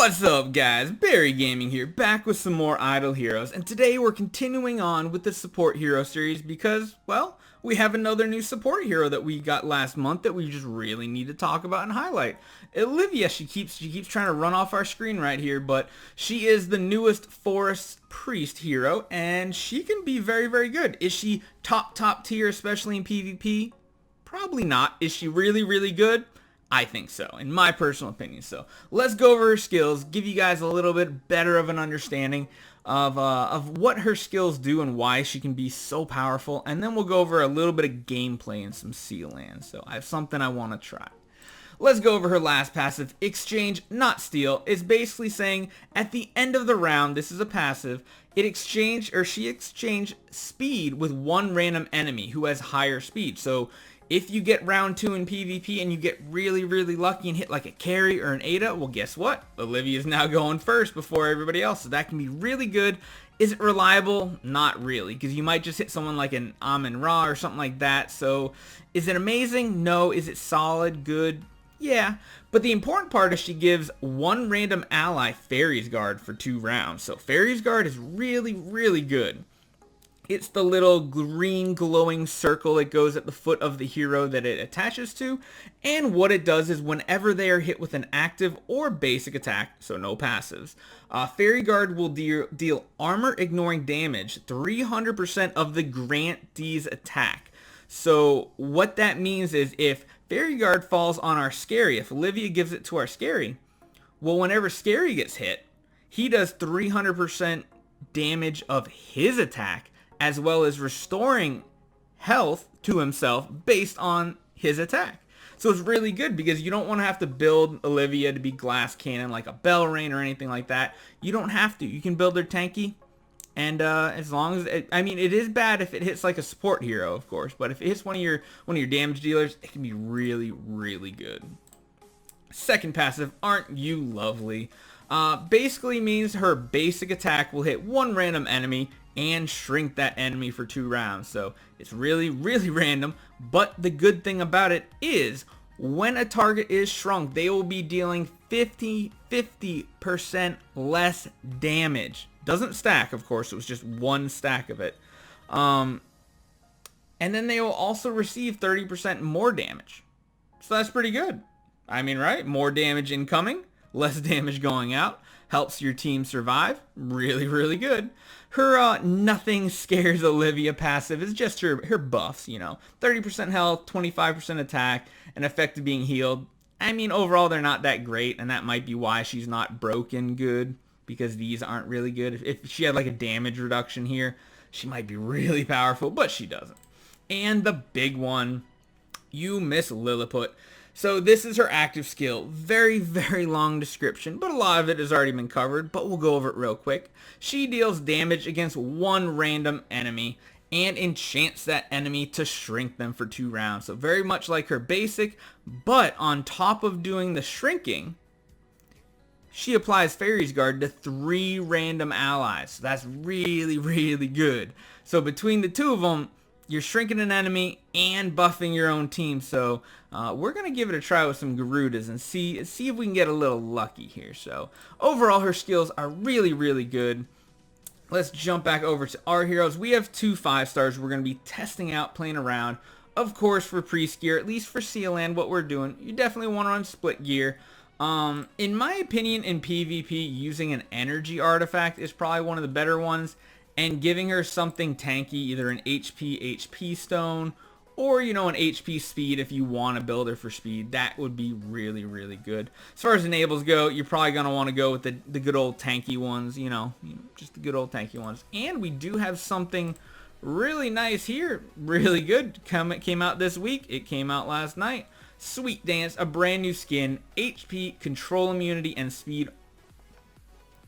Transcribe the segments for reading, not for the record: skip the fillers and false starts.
What's up guys, Barry Gaming here, back with some more Idle Heroes, and today we're continuing on with the support hero series because, well, we have another new support hero that we got last month that we just really need to talk about and highlight. Elyvia, she keeps trying to run off our screen right here, but she is the newest Forest Priest hero, and she can be very, very good. Is she top tier, especially in PvP? Probably not. Is she really, really good? I think so, in my personal opinion. So let's go over her skills, give you guys a little bit better of an understanding of what her skills do and why she can be so powerful, and then we'll go over a little bit of gameplay and some sea land. So I have something I want to try. Let's go over her last passive, Exchange Not Steal. It's basically saying at the end of the round, this is a passive, she exchanged speed with one random enemy who has higher speed. So if you get round 2 in PvP and you get really, really lucky and hit like a carry or an Ada, well, guess what? Elyvia is now going first before everybody else, so that can be really good. Is it reliable? Not really, because you might just hit someone like an Amun-Ra or something like that. So is it amazing? No. Is it solid? Good? Yeah. But the important part is she gives one random ally Fairies Guard for 2 rounds. So Fairies Guard is really, really good. It's the little green glowing circle that goes at the foot of the hero that it attaches to, and what it does is whenever they are hit with an active or basic attack, so no passives, Fairy Guard will deal armor ignoring damage 300% of the grantee's attack. So what that means is if Fairy Guard falls on our Skerei, if Elyvia gives it to our Skerei, well, whenever Skerei gets hit, he does 300% damage of his attack, as well as restoring health to himself based on his attack. So it's really good because you don't want to have to build Elyvia to be glass cannon like a Bell Rain or anything like that. You don't have to. You can build her tanky, and as long as it is bad if it hits like a support hero, of course, but if it hits one of your damage dealers, it can be really, really good. Second passive, Aren't You Lovely? Basically means her basic attack will hit one random enemy and shrink that enemy for 2 rounds. So it's really, really random, but the good thing about it is when a target is shrunk, they will be dealing 50% less damage. Doesn't stack, of course, it was just one stack of it. And then they will also receive 30% more damage. So that's pretty good. I mean, right? More damage incoming, less damage going out. Helps your team survive. Really, really good. Her Nothing Scares Elyvia passive is just her buffs, 30% health, 25% attack, and effective being healed. I mean, overall, they're not that great, and that might be why she's not broken good, because these aren't really good. If she had like a damage reduction here, she might be really powerful, but she doesn't. And the big one, You Miss Lilliput. So this is her active skill. Very, very long description, but a lot of it has already been covered, but we'll go over it real quick. She deals damage against one random enemy and enchants that enemy to shrink them for 2 rounds. So very much like her basic, but on top of doing the shrinking, she applies Fairies Guard to 3 random allies. So that's really, really good. So between the 2 of them, you're shrinking an enemy and buffing your own team. So we're going to give it a try with some Garudas and see if we can get a little lucky here. So overall, her skills are really, really good. Let's jump back over to our heroes. We have 2 5-stars we're going to be testing out, playing around. Of course, for priest gear, at least for sea land, what we're doing, you definitely want to run split gear. In my opinion, in PvP, using an energy artifact is probably one of the better ones. And giving her something tanky, either an HP stone, or, an HP speed if you want to build her for speed. That would be really, really good. As far as enables go, you're probably going to want to go with the good old tanky ones, just the good old tanky ones. And we do have something really nice here, really good. It came out this week. It came out last night. Sweet Dance, a brand new skin, HP, control immunity, and speed.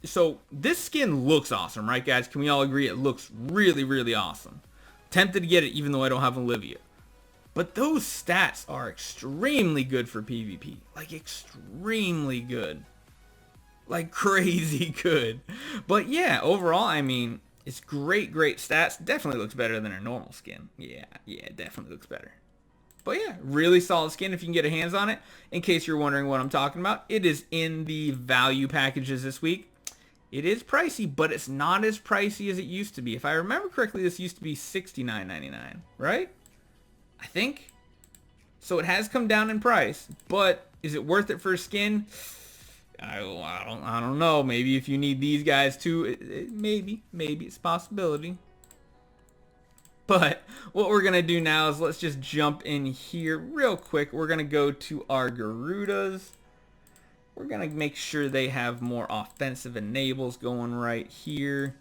So this skin looks awesome, right guys? Can we all agree it looks really, really awesome? Tempted to get it even though I don't have Elyvia. But those stats are extremely good for PvP. Like extremely good. Like crazy good. But yeah, overall, I mean, it's great stats. Definitely looks better than a normal skin. Yeah, it definitely looks better. But yeah, really solid skin if you can get a hands on it. In case you're wondering what I'm talking about, it is in the value packages this week. It is pricey, but it's not as pricey as it used to be. If I remember correctly, this used to be $69.99, right? I think. So it has come down in price, but is it worth it for a skin? I don't know. Maybe if you need these guys too, maybe it's a possibility. But what we're going to do now is let's just jump in here real quick. We're going to go to our Garudas. We're going to make sure they have more offensive enables going right here.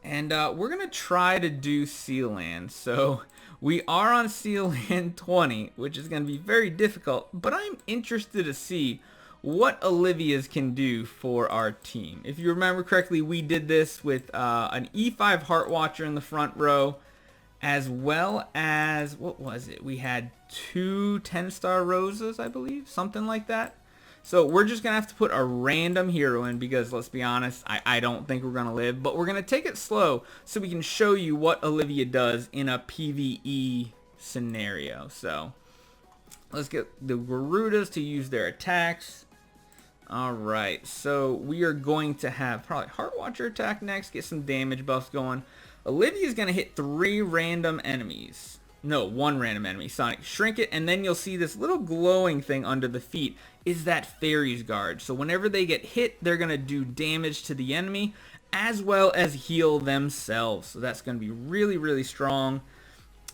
And we're going to try to do Sealand. So we are on Sealand 20, which is going to be very difficult. But I'm interested to see what Elyvia's can do for our team. If you remember correctly, we did this with an E5 Hart Watcher in the front row, as well as, what was it? We had 2 10-star Rosas, I believe, something like that. So we're just going to have to put a random hero in because, let's be honest, I don't think we're going to live. But we're going to take it slow so we can show you what Elyvia does in a PvE scenario. So let's get the Garudas to use their attacks. Alright, so we are going to have probably Heart Watcher attack next, get some damage buffs going. Elyvia is going to hit 3 random enemies. No, 1 random enemy. Sonic, shrink it, and then you'll see this little glowing thing under the feet is that Fairies Guard. So whenever they get hit, they're going to do damage to the enemy as well as heal themselves. So that's going to be really, really strong.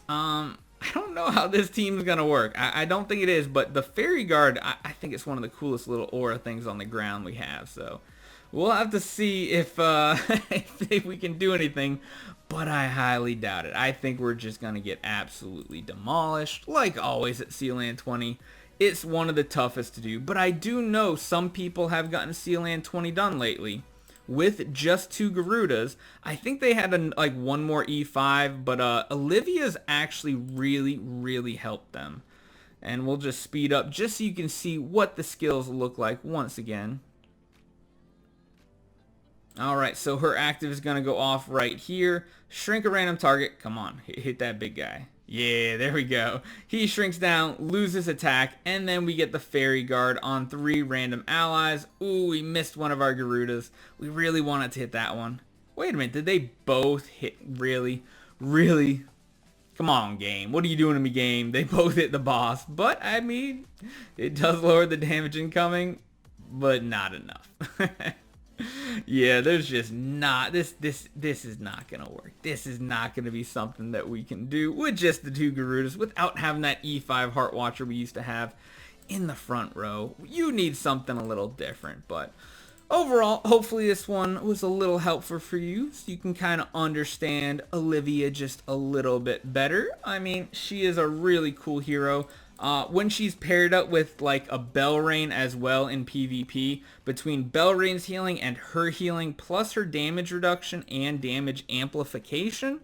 I don't know how this team is going to work. I don't think it is, but the Fairy Guard, I think it's one of the coolest little aura things on the ground we have. So we'll have to see if we can do anything, but I highly doubt it. I think we're just going to get absolutely demolished, like always at Sealand 20. It's one of the toughest to do, but I do know some people have gotten Sealand 20 done lately with just 2 Garudas. I think they had like 1 more E5, but Elyvia's actually really helped them. And we'll just speed up just so you can see what the skills look like once again. Alright, so her active is going to go off right here. Shrink a random target. Come on, hit that big guy. Yeah, there we go. He shrinks down, loses attack, and then we get the Fairy Guard on 3 random allies. Ooh, we missed one of our Garudas. We really wanted to hit that one. Wait a minute, did they both hit? Really? Come on, game. What are you doing to me, game? They both hit the boss. But, I mean, it does lower the damage incoming, but not enough. Yeah, there's just not, this is not gonna work. This is not gonna be something that we can do with just the 2 Garudas without having that E5 Heart Watcher we used to have in the front row. You need something a little different, but overall, hopefully this one was a little helpful for you so you can kind of understand Elyvia just a little bit better. I mean, she is a really cool hero. When she's paired up with like a Belrain as well in PvP, between Belrain's healing and her healing plus her damage reduction and damage amplification,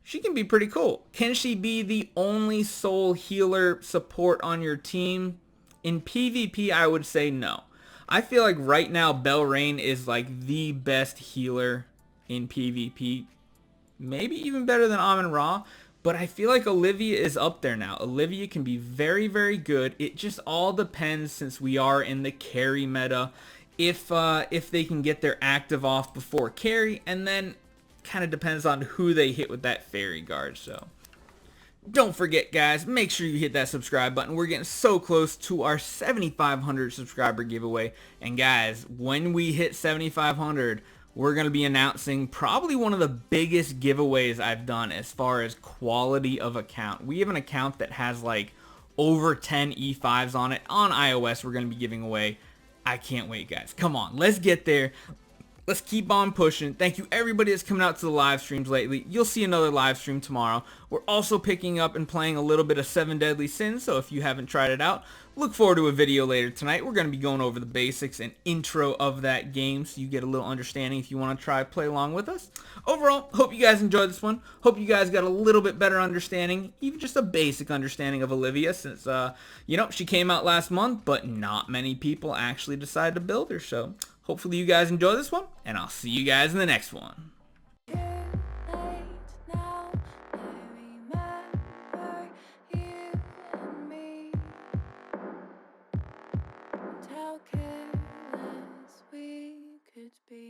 she can be pretty cool. Can she be the only sole healer support on your team? In PvP, I would say no. I feel like right now Belrain is like the best healer in PvP. Maybe even better than Amun-Ra. But I feel like Elyvia is up there now. Elyvia can be very good. It just all depends, since we are in the carry meta, if they can get their active off before carry, and then kind of depends on who they hit with that Fairy Guard. So don't forget, guys, make sure you hit that subscribe button. We're getting so close to our 7,500 subscriber giveaway. And guys, when we hit 7,500, we're going to be announcing probably one of the biggest giveaways I've done as far as quality of account. We have an account that has like over 10 E5s on it. On iOS, we're going to be giving away. I can't wait, guys. Come on, let's get there. Let's keep on pushing. Thank you everybody that's coming out to the live streams lately. You'll see another live stream tomorrow. We're also picking up and playing a little bit of 7 Deadly Sins, so if you haven't tried it out, look forward to a video later tonight. We're going to be going over the basics and intro of that game so you get a little understanding if you want to try play along with us. Overall, hope you guys enjoyed this one. Hope you guys got a little bit better understanding, even just a basic understanding of Elyvia, since, you know, she came out last month, but not many people actually decided to build her, so hopefully you guys enjoy this one, and I'll see you guys in the next one. Now I remember you. how careless we could be.